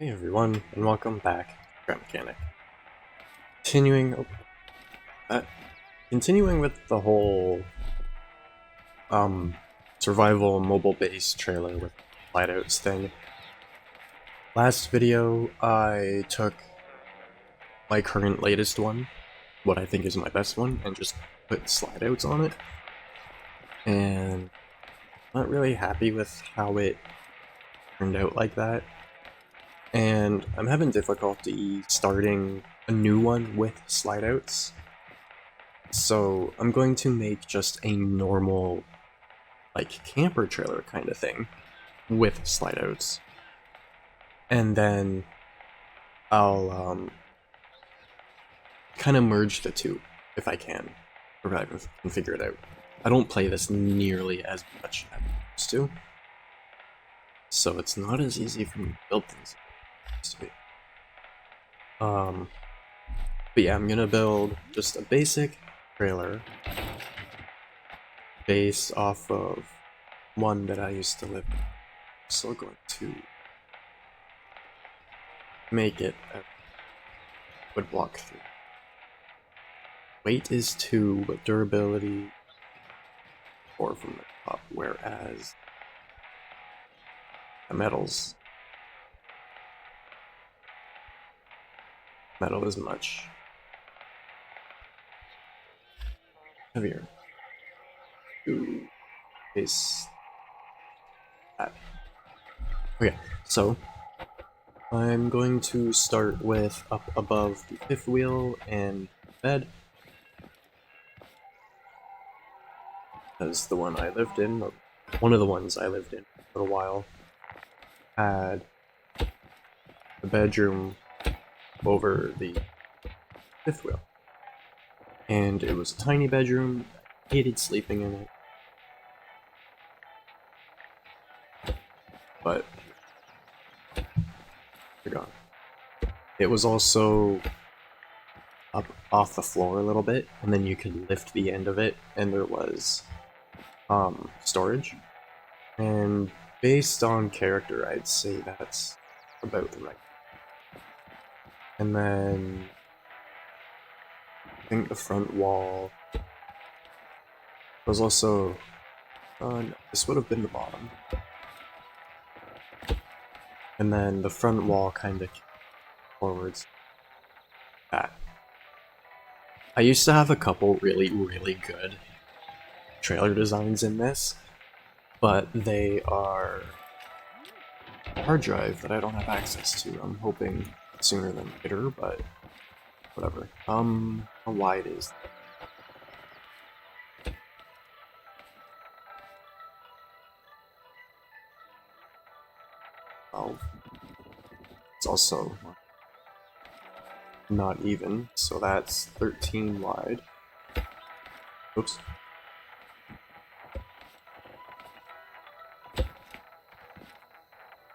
Hey everyone, and welcome back to Ground Mechanic. Continuing, uh, continuing with the whole survival mobile-based trailer with slide-outs thing. Last video, I took my current latest one, what I think is my best one, and just put slide-outs on it. And I'm not really happy with how it turned out like that. And I'm having difficulty starting a new one with slide outs. So I'm going to make just a normal, like, camper trailer kind of thing with slide outs. And then I'll kind of merge the two if I can, or if I can figure it out. I don't play this nearly as much as I used to, so it's not as easy for me to build things. But yeah, I'm gonna build just a basic trailer based off of one that I used to live in. So I'm going to make it a wood block 3. Weight is 2, but durability 4 from the top, whereas the metal is much heavier. Ooh, is that. Okay, so I'm going to start with up above the fifth wheel and bed. Because the one I lived in, or one of the ones I lived in for a while, had the bedroom over the fifth wheel. And it was a tiny bedroom. I hated sleeping in it. But they're gone. It was also up off the floor a little bit, and then you could lift the end of it, and there was storage. And based on character, I'd say that's about the right. And then I think the front wall was also, no, this would have been the bottom. And then the front wall kind of forwards. That. I used to have a couple really good trailer designs in this, but they are a hard drive that I don't have access to. I'm hoping sooner than later, but whatever. How wide is that? Oh, it's also not even, so that's 13 wide. Oops.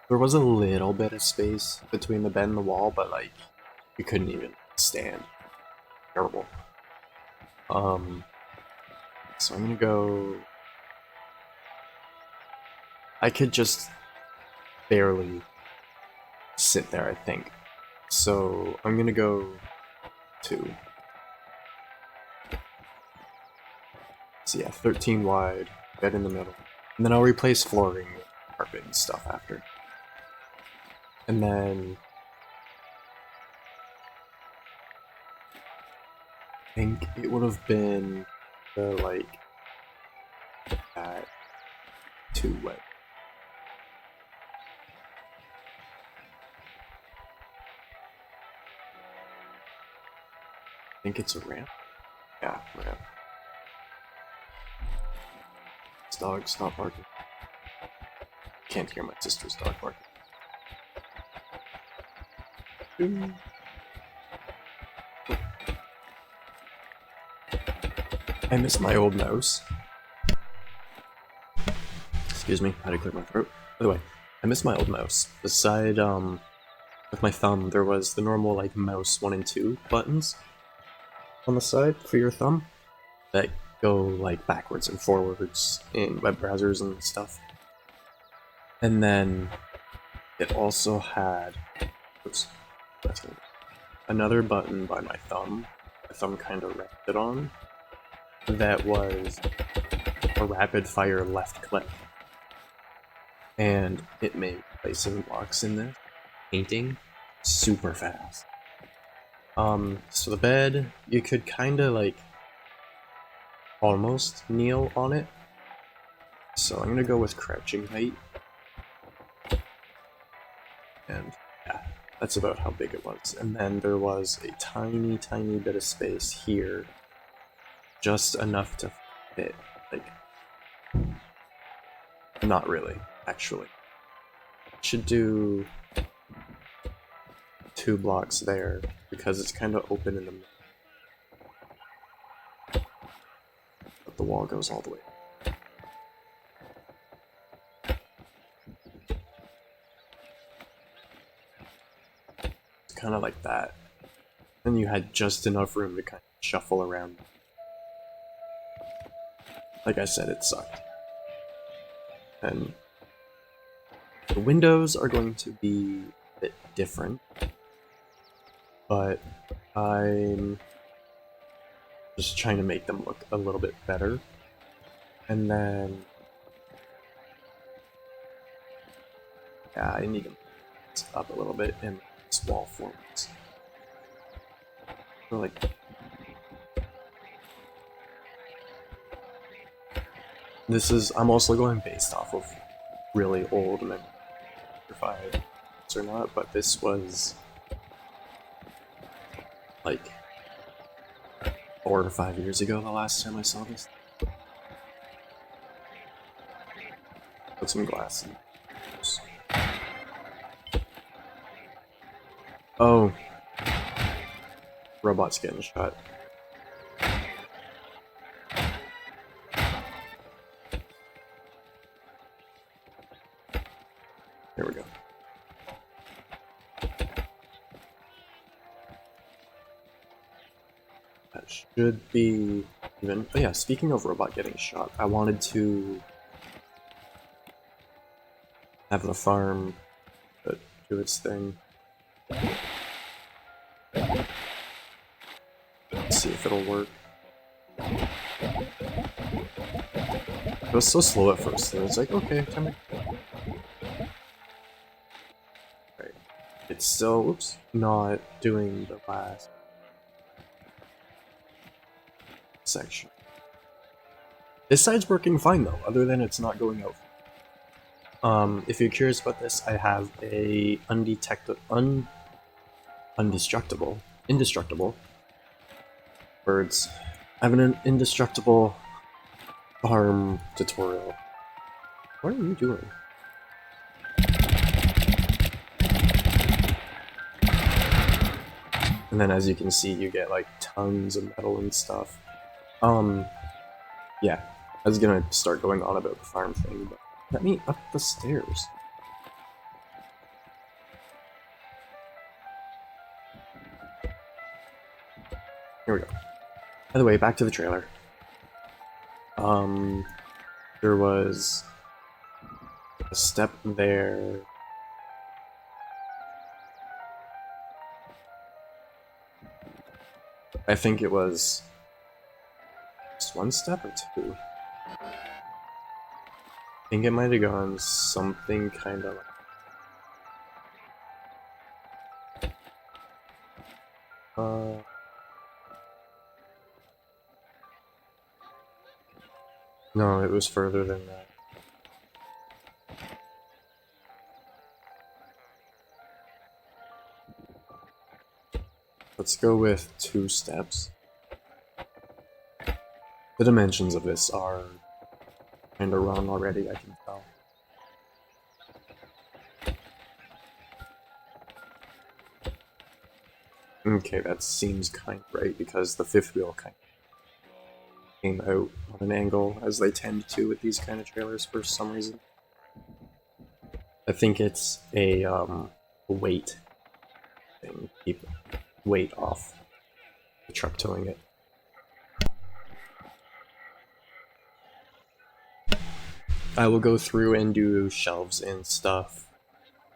There was a little bit of space between the bed and the wall, but like, you couldn't even stand. Terrible. So I'm gonna go... I could just barely sit there, I think. So I'm gonna go 2. So yeah, 13 wide, bed in the middle. And then I'll replace flooring with carpet and stuff after. And then I think it would have been the, like, that 2 way. I think it's a ramp. Yeah, ramp. This dog, stop barking. Can't hear my sister's dog barking. I miss my old mouse. Excuse me, I had to clear my throat. By the way, I miss my old mouse. Beside, with my thumb, there was the normal, like, mouse 1 and 2 buttons on the side for your thumb that go, like, backwards and forwards in web browsers and stuff. And then it also had, oops, another button by my thumb kind of rested on, that was a rapid fire left click. And it made placing blocks in this, painting, super fast. So the bed, you could kinda like almost kneel on it. So I'm gonna go with crouching height. And yeah, that's about how big it was. And then there was a tiny, tiny bit of space here. Just enough to fit, like, not really, actually. Should do 2 blocks there, because it's kind of open in the middle. But the wall goes all the way. It's kind of like that. And you had just enough room to kind of shuffle around. Like I said, it sucked. And the windows are going to be a bit different, but I'm just trying to make them look a little bit better. And then, yeah, I need them up a little bit in this wall forms. So like, this is, I'm also going based off of really old memory, if I or not, but this was like 4 or 5 years ago the last time I saw this. Put some glass in. Oh, robot's getting shot. There we go. That should be even. Oh yeah, speaking of robot getting shot, I wanted to have the farm do its thing. Let's see if it'll work. It was so slow at first, and it's like, okay, time to... Right. It's still, oops, not doing the last section. This side's working fine though, other than it's not going out. If you're curious about this, I have a indestructible birds. I have an indestructible farm tutorial. What are you doing? And then as you can see, you get like tons of metal and stuff. Yeah, I was gonna start going on about the farm thing, but let me up the stairs. Here we go. By the way, back to the trailer. There was a step there. I think it was just 1 step or 2. I think it might have gone something kind of like... No, it was further than that. Let's go with 2 steps. The dimensions of this are kinda wrong already, I can tell. Okay, that seems kind of right, because the 5th wheel kind of came out on an angle, as they tend to with these kind of trailers for some reason. I think it's a weight thing, keep weight off the truck towing it. I will go through and do shelves and stuff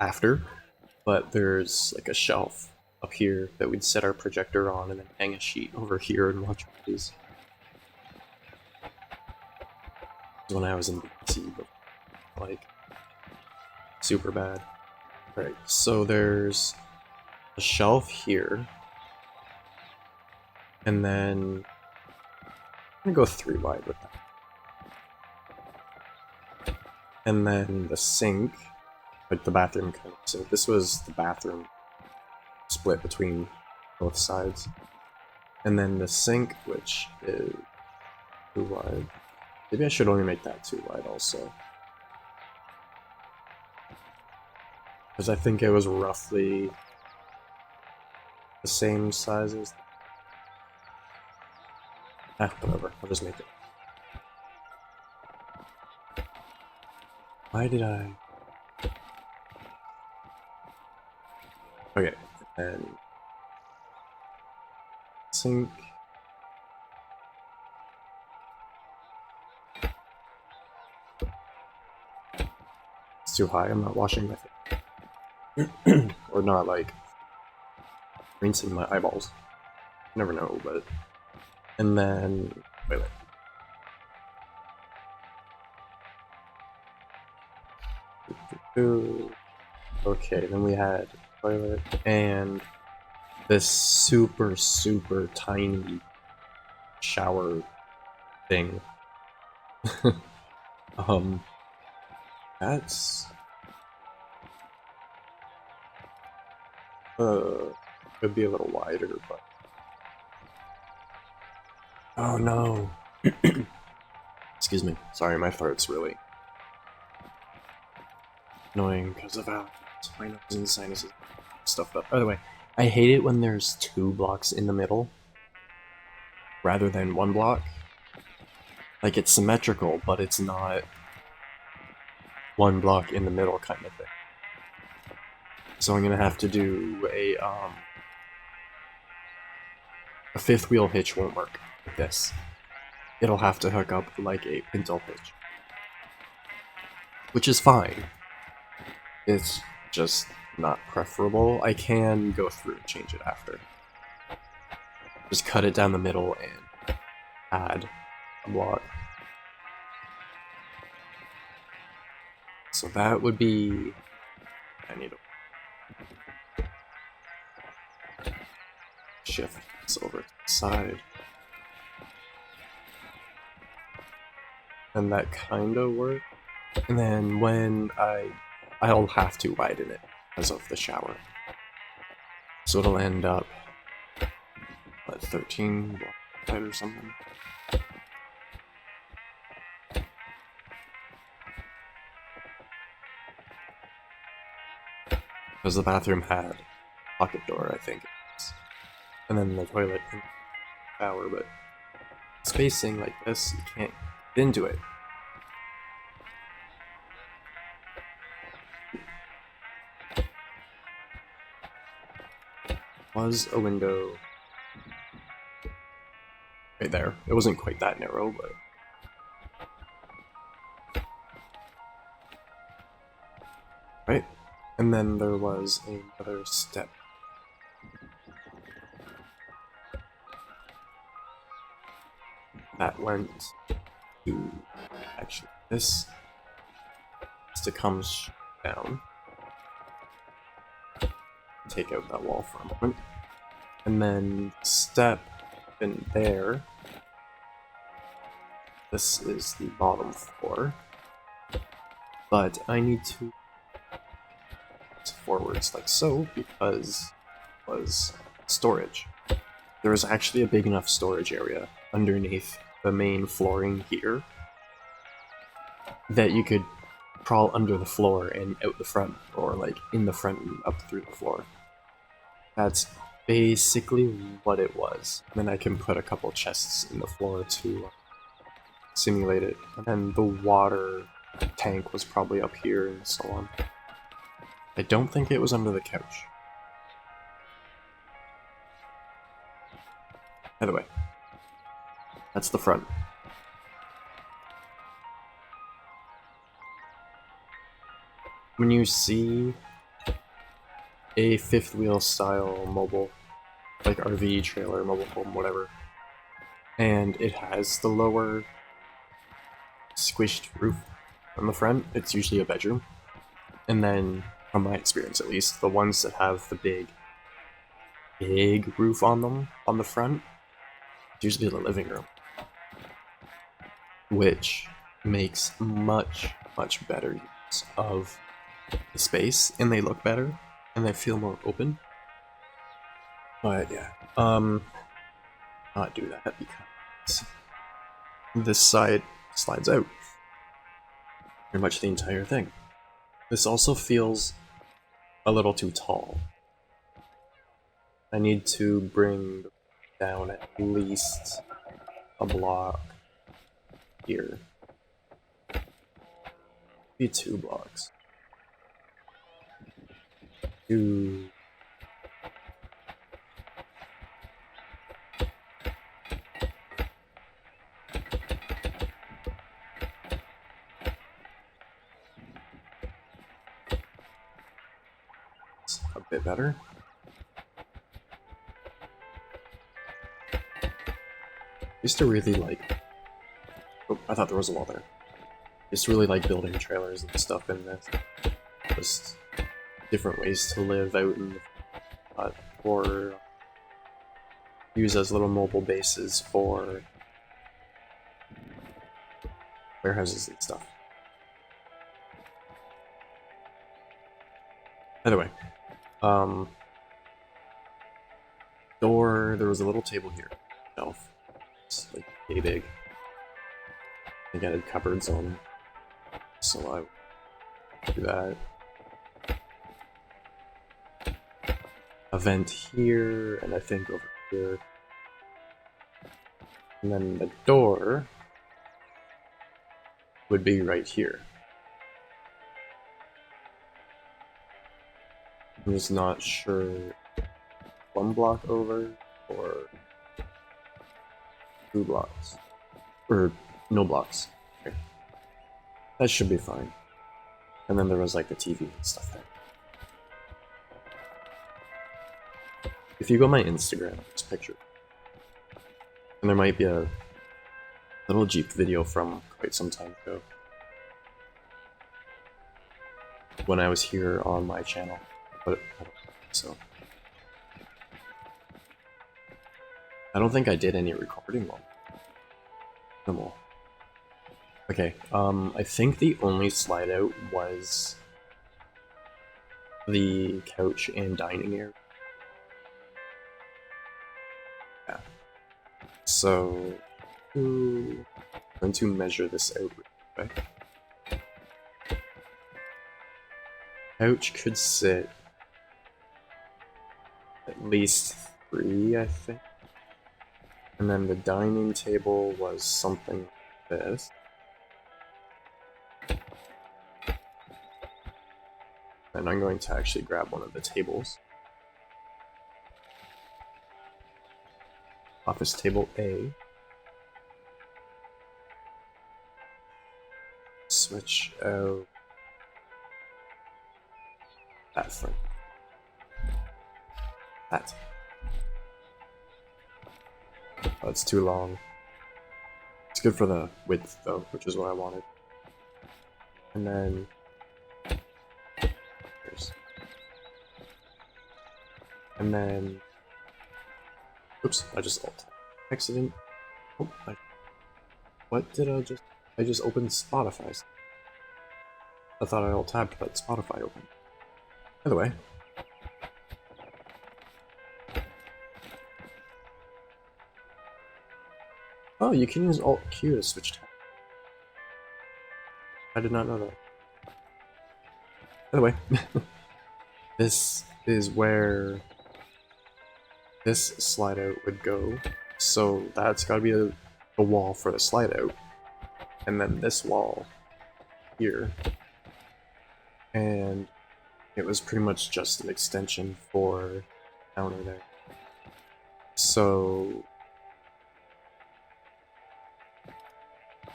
after, but there's like a shelf up here that we'd set our projector on and then hang a sheet over here and watch movies. When I was in DC, but like super bad. Right, so there's a shelf here, and then I'm gonna go 3 wide with that. And then the sink, like the bathroom kind of sink. This was the bathroom split between both sides. And then the sink, which is 2 wide. Maybe I should only make that 2 wide also. Because I think it was roughly the same size as... whatever, I'll just make it. Why did I... Okay, and sink. It's too high, I'm not washing my face. Or not, like, rinsing my eyeballs. Never know, but... And then... wait. Okay, then we had toilet and this super tiny shower thing. That's could be a little wider, but oh no. Excuse me. Sorry, my throat's really annoying because of how my nose and sinuses stuffed up. By the way, I hate it when there's 2 blocks in the middle rather than 1 block. Like, it's symmetrical, but it's not 1 block in the middle kind of thing. So I'm gonna have to do a 5th wheel hitch won't work with this. It'll have to hook up like a pintle hitch. Which is fine. It's just not preferable. I can go through and change it after. Just cut it down the middle and add a block. So that would be... I need to shift this over to the side. And that kinda worked. And then when I'll have to widen it because of the shower. So it'll end up at 13 wide or something. Because the bathroom had a pocket door, I think. And then the toilet and the shower, but spacing like this, you can't get into it. Was a window right there. It wasn't quite that narrow, but right. And then there was another step. That went to actually this to come down. Take out that wall for a moment. And then step in there. This is the bottom floor. But I need to forwards like so because it was storage. There was actually a big enough storage area underneath the main flooring here that you could crawl under the floor and out the front, or like in the front and up through the floor. That's basically what it was. And then I can put a couple chests in the floor to simulate it. And then the water tank was probably up here and so on. I don't think it was under the couch. By the way, that's the front. When you see a fifth wheel style mobile, like RV trailer, mobile home, whatever. And it has the lower squished roof on the front. It's usually a bedroom. And then, from my experience at least, the ones that have the big roof on them on the front, it's usually the living room, which makes much better use of the space, and they look better, and they feel more open. But yeah, not do that because this side slides out pretty much the entire thing. This also feels a little too tall. I need to bring down at least a block here. Maybe 2 blocks. It's a bit better. I used to really like... Oh, I thought there was a wall there. I used to really like building trailers and stuff in this. Just different ways to live out in the or use as little mobile bases for warehouses and stuff. Anyway, door, there was a little table here, shelf. It's like pretty big. I think I had cupboards on, so I do that. A vent here, and I think over here. And then the door would be right here. I'm just not sure, 1 block over or 2 blocks. Or no blocks. Okay. That should be fine. And then there was like the TV and stuff there. If you go on my Instagram, this picture, and there might be a little Jeep video from quite some time ago, when I was here on my channel, but I don't think so. I don't think I did any recording while minimal. Okay, I think the only slide out was the couch and dining area. Yeah. So, I'm going to measure this out real quick. Couch could sit at least 3, I think. And then the dining table was something like this. And I'm going to actually grab one of the tables. Office table A. Switch out that front. That. Oh, it's too long. It's good for the width though, which is what I wanted. And then here's. And then oops, I just accident. Oh, what did I just? I just opened Spotify. I thought I alt tabbed, but Spotify opened. By the way. Oh, you can use Alt Q to switch tab. I did not know that. By the way, this is where this slide out would go. So that's gotta be the wall for the slide out. And then this wall here. And it was pretty much just an extension for the counter there. So,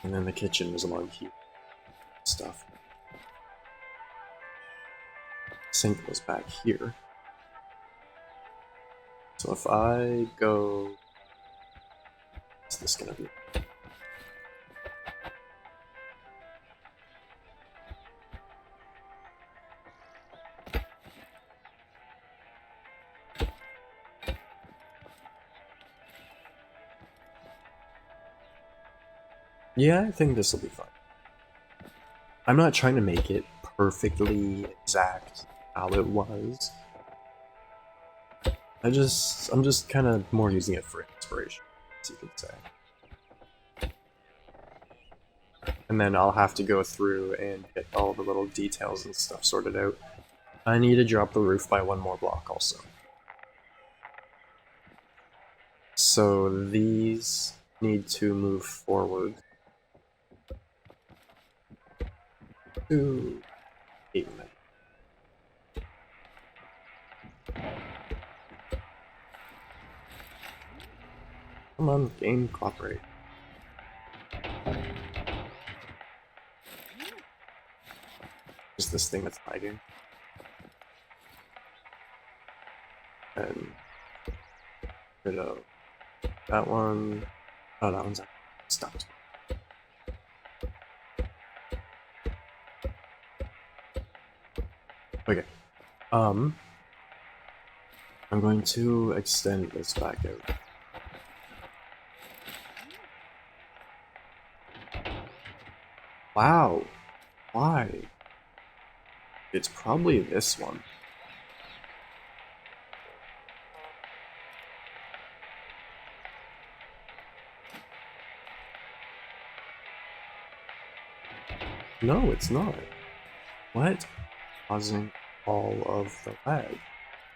and then the kitchen was along here. Stuff. Sink was back here. So if I go, what's this gonna be? Yeah, I think this will be fine. I'm not trying to make it perfectly exact how it was. I'm just kind of more using it for inspiration, as you could say. And then I'll have to go through and get all the little details and stuff sorted out. I need to drop the roof by one more block also. So these need to move forward to 8 minutes. Come on, game, cooperate. Is this thing that's lagging? And rid of that one. Oh, that one's stopped. Okay. I'm going to extend this back out. Wow. Why? It's probably this one. No, it's not. What? Causing all of the lag.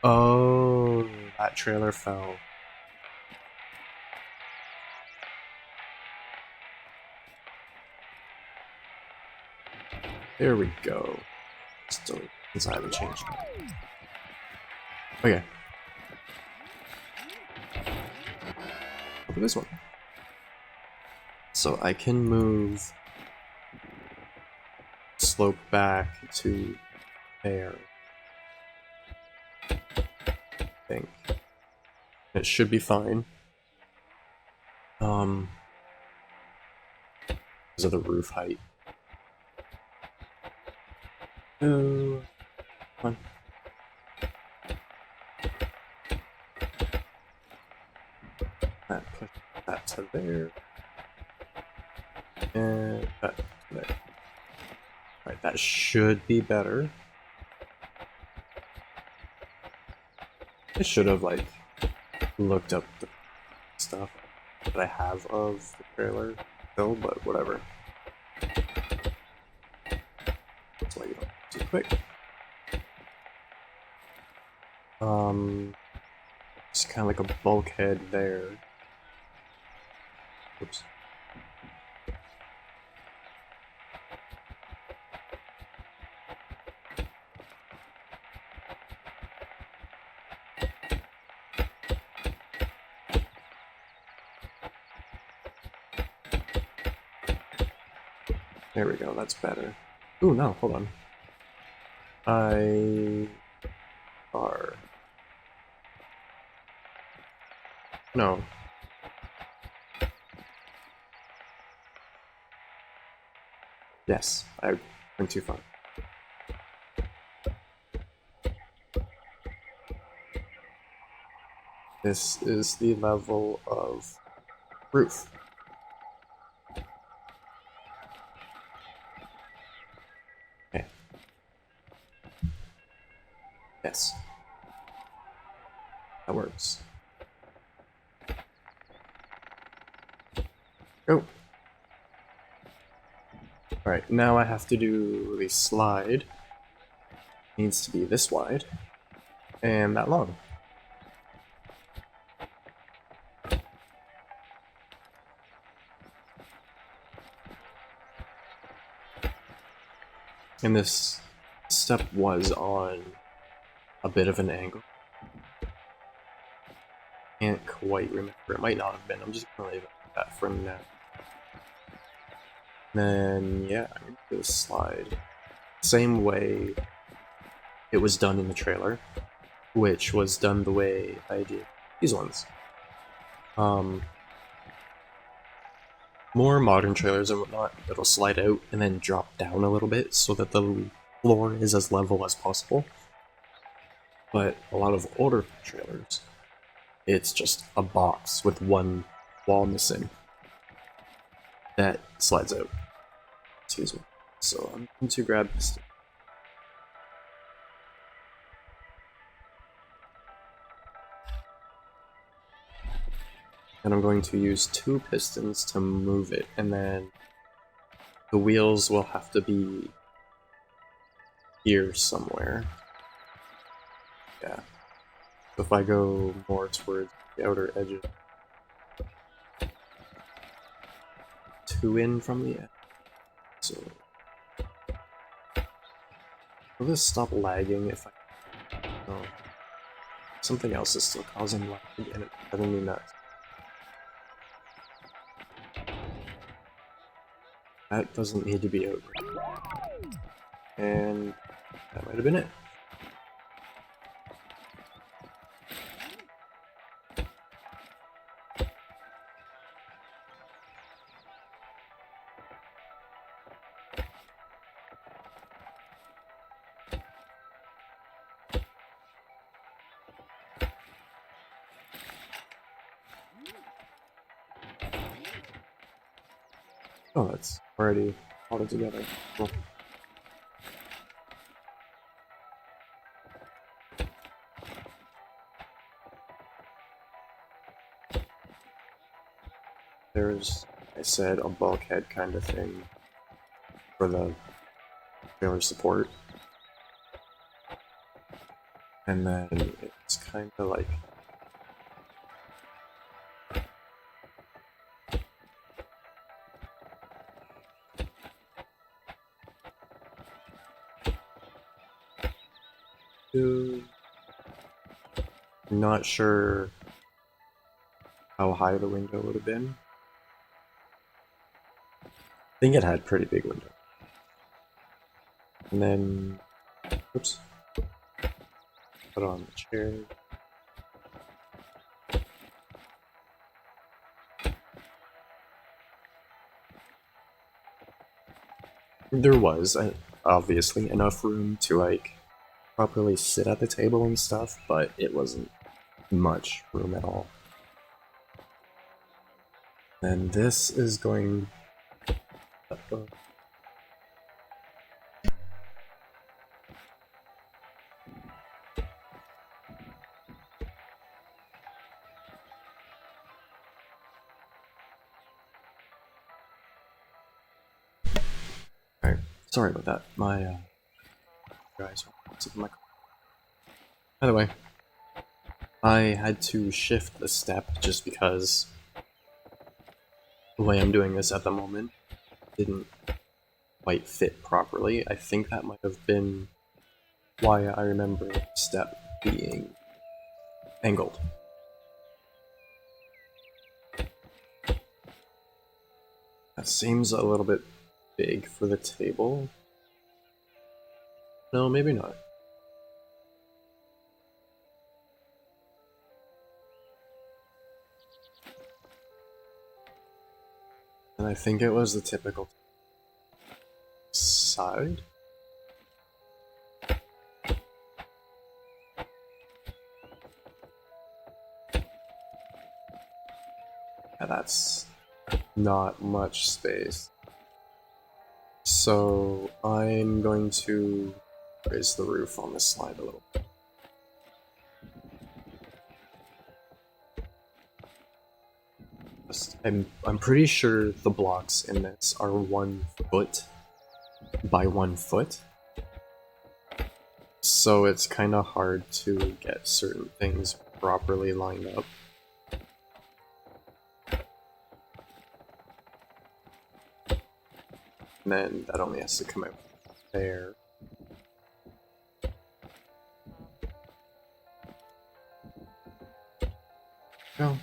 Oh, that trailer fell. There we go. Still, since I haven't changed it. Okay. Look at this one. So I can move slope back to there. I think. It should be fine. Because of the roof height. Oh, come on. Push that to there. And that to there. Alright, that should be better. I should have, like, looked up the stuff that I have of the trailer still, but whatever. That's why you don't too quick. Just kind of like a bulkhead there. Oops. There we go, that's better. Ooh, no, hold on. No. Yes, I went too far. This is the level of roof. Okay. Yes. That works. Go. Alright, now I have to do the slide. It needs to be this wide and that long. And this step was on a bit of an angle. Can't quite remember. It might not have been. I'm just gonna leave it like that for now. Then, yeah, I'm gonna do a slide. Same way it was done in the trailer, which was done the way I did these ones. More modern trailers and whatnot, it'll slide out and then drop down a little bit so that the floor is as level as possible. But a lot of older trailers, it's just a box with one wall missing that slides out. Excuse me. So I'm going to grab this. And I'm going to use 2 pistons to move it, and then the wheels will have to be here somewhere. Yeah. So if I go more towards the outer edges, 2 in from the edge. So will this stop lagging if I... No. Something else is still causing lag and it's driving me nuts. That doesn't need to be over. And that might have been it. Oh, that's already all together. Cool. There's, I said, a bulkhead kind of thing for the trailer support. And then it's kind of like I'm not sure how high the window would have been. I think it had pretty big window. And then, oops, put it on the chair. There was obviously enough room to like properly sit at the table and stuff, but it wasn't much room at all. And this is going... Alright, sorry about that. My guys were my... By the way, I had to shift the step just because the way I'm doing this at the moment didn't quite fit properly. I think that might have been why I remember the step being angled. That seems a little bit big for the table. No, maybe not. And I think it was the typical side. Yeah, that's not much space. So I'm going to raise the roof on this slide a little bit. I'm pretty sure the blocks in this are 1 foot by 1 foot. So it's kind of hard to get certain things properly lined up. And then that only has to come out there. No.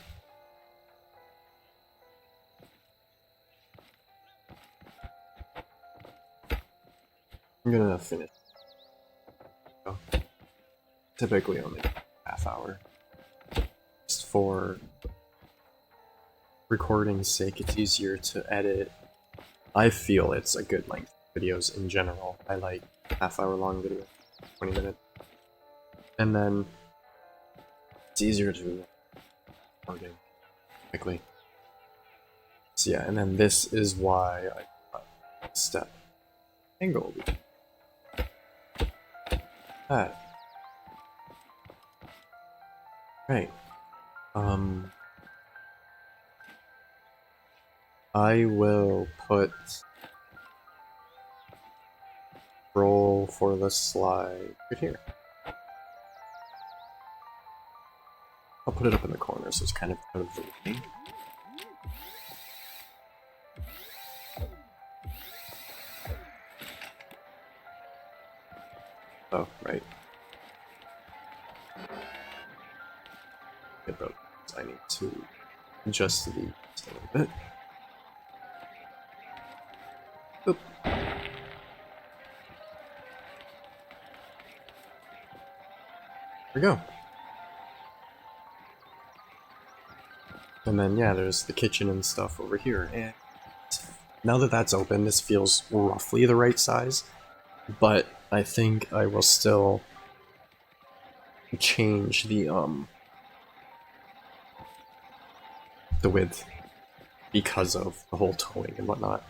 I'm gonna finish. Oh. Typically only half hour. Just for recording's sake, it's easier to edit. I feel it's a good length of videos in general. I like half-hour long videos, 20 minutes. And then it's easier to record quickly. So yeah, and then this is why I got step angle. That. Right. I will put roll for the slide right here. I'll put it up in the corner so it's kind of out of the way. Oh, right. Yeah, but I need to adjust these a little bit. Oop. There we go. And then, yeah, there's the kitchen and stuff over here. And now that that's open, this feels roughly the right size. But I think I will still change the width because of the whole towing and whatnot.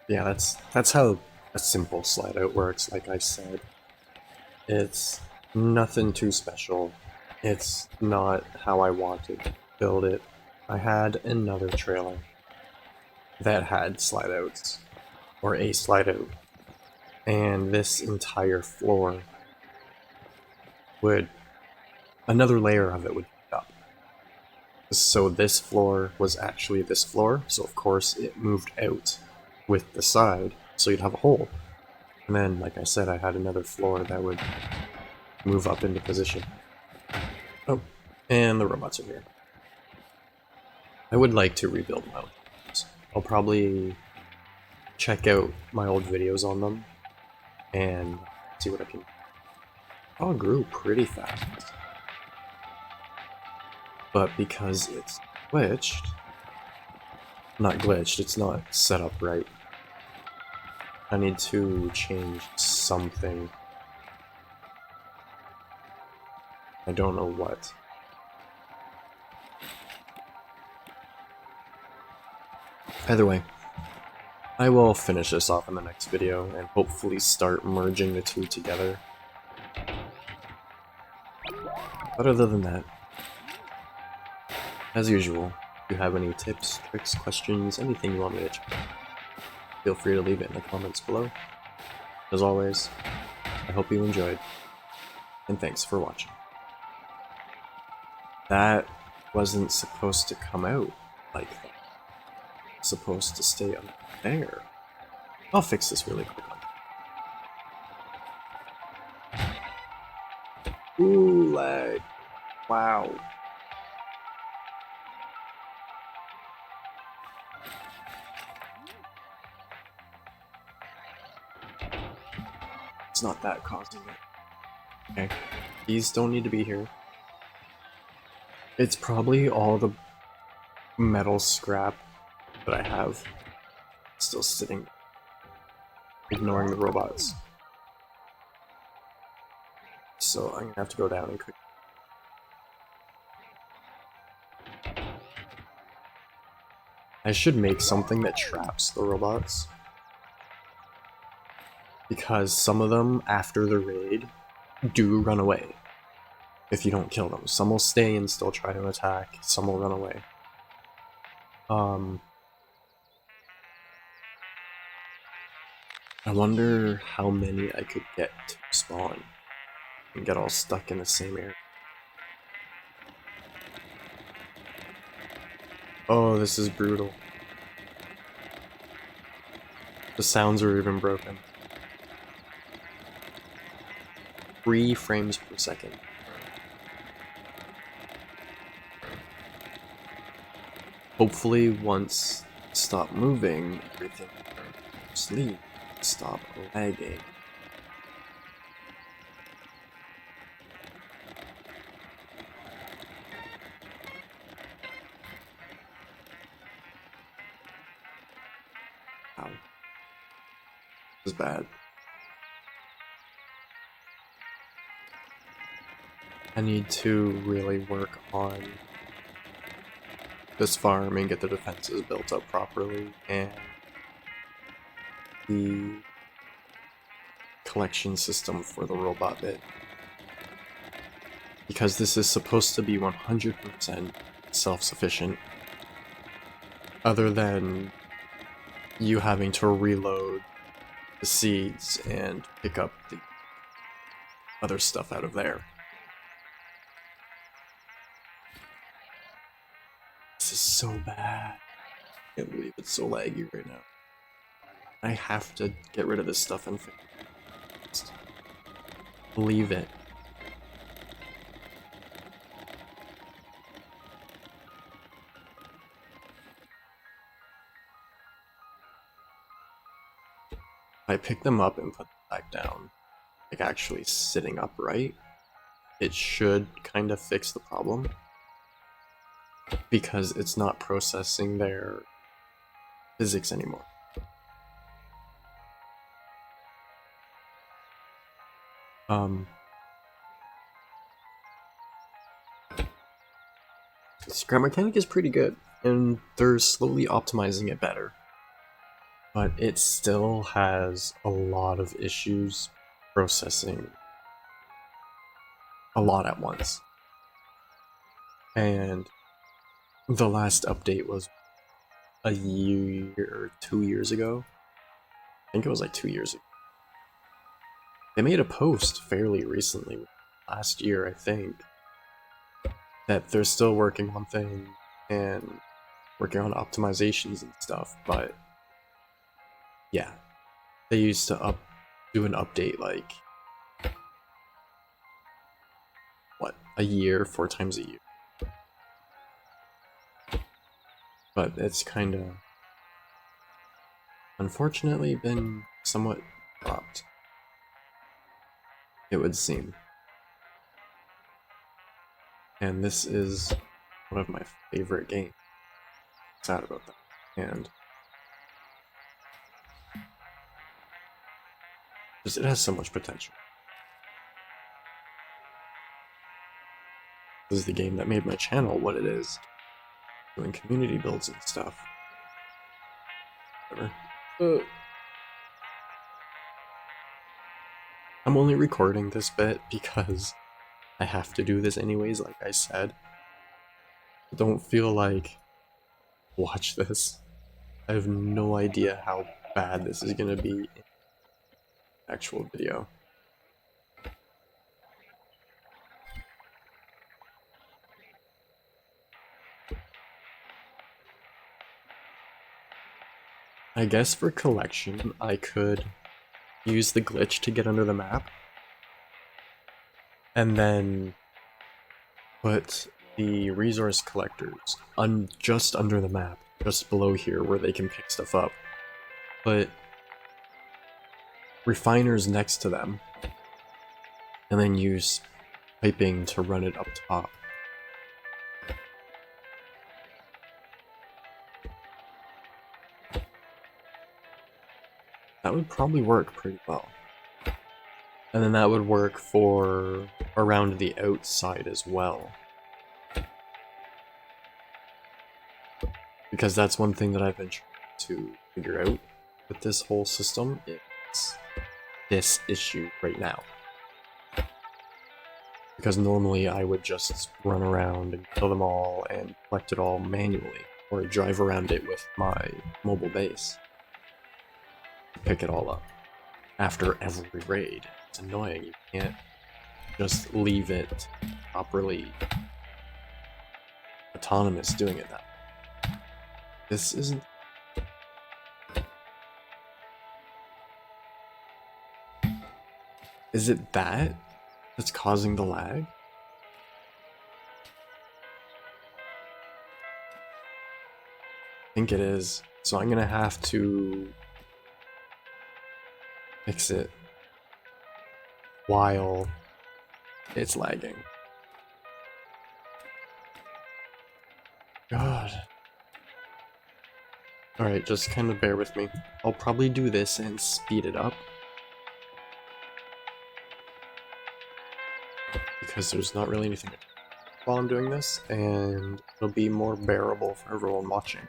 Yeah, that's how a simple slide out works. Like I said, it's nothing too special. It's not how I wanted to build it. I had another trailer that had slide outs, or a slide out, and this entire floor would, another layer of it would be up. So this floor was actually this floor, so of course it moved out with the side, so you'd have a hole. And then, like I said, I had another floor that would move up into position. Oh, and the robots are here. I would like to rebuild my own. I'll probably check out my old videos on them and see what I can. Oh, it grew pretty fast. But because it's glitched, not glitched, it's not set up right. I need to change something. I don't know what. Either way, I will finish this off in the next video and hopefully start merging the two together. But other than that, as usual, if you have any tips, tricks, questions, anything you want me to check, feel free to leave it in the comments below. As always, I hope you enjoyed, and thanks for watching. That wasn't supposed to come out like that. It's supposed to stay up there. I'll fix this really quickly. Ooh, lag. Wow. It's not that causing it. Okay. These don't need to be here. It's probably all the metal scrap that I have still sitting, ignoring the robots. So I'm gonna have to go down and cook. I should make something that traps the robots, because some of them, after the raid, do run away if you don't kill them. Some will stay and still try to attack, some will run away. I wonder how many I could get to spawn and get all stuck in the same area. Oh, this is brutal. The sounds are even broken. 3 frames per second. Hopefully once I stop moving, everything sleep, stop lagging. is bad. I need to really work on this farm and get the defenses built up properly, and the collection system for the robot bit. Because this is supposed to be 100% self-sufficient, other than you having to reload the seeds and pick up the other stuff out of there. This is so bad. I can't believe it's so laggy right now. I have to get rid of this stuff and just leave it. If I pick them up and put them back down, like actually sitting upright, it should kind of fix the problem. Because it's not processing their physics anymore. Scrap mechanic is pretty good, and they're slowly optimizing it better. But it still has a lot of issues processing a lot at once. And the last update was a year or 2 years ago. I think it was like 2 years ago. They made a post fairly recently, last year I think, that they're still working on things and working on optimizations and stuff, but yeah, they used to do an update like, what, a year, 4 times a year. But it's kind of, unfortunately, been somewhat dropped, it would seem. And this is one of my favorite games. I'm sad about that. And just, it has so much potential. This is the game that made my channel what it is. Doing community builds and stuff. Whatever. I'm only recording this bit because I have to do this anyways, like I said. Don't feel like watch this. I have no idea how bad this is gonna be in actual video. I guess for collection, I could use the glitch to get under the map, and then put the resource collectors just under the map, just below here where they can pick stuff up. Put refiners next to them, and then use piping to run it up top. That would probably work pretty well. And then that would work for around the outside as well. Because that's one thing that I've been trying to figure out with this whole system. It's this issue right now. Because normally I would just run around and kill them all and collect it all manually, or drive around it with my mobile base. Pick it all up after every raid. It's annoying, you can't just leave it properly autonomous doing it that way. This isn't... Is it that that's causing the lag? I think it is. So I'm gonna have to fix it while it's lagging. God. Alright. Alright, just kind of bear with me. I'll probably do this and speed it up, because there's not really anything to do while I'm doing this, and it'll be more bearable for everyone watching.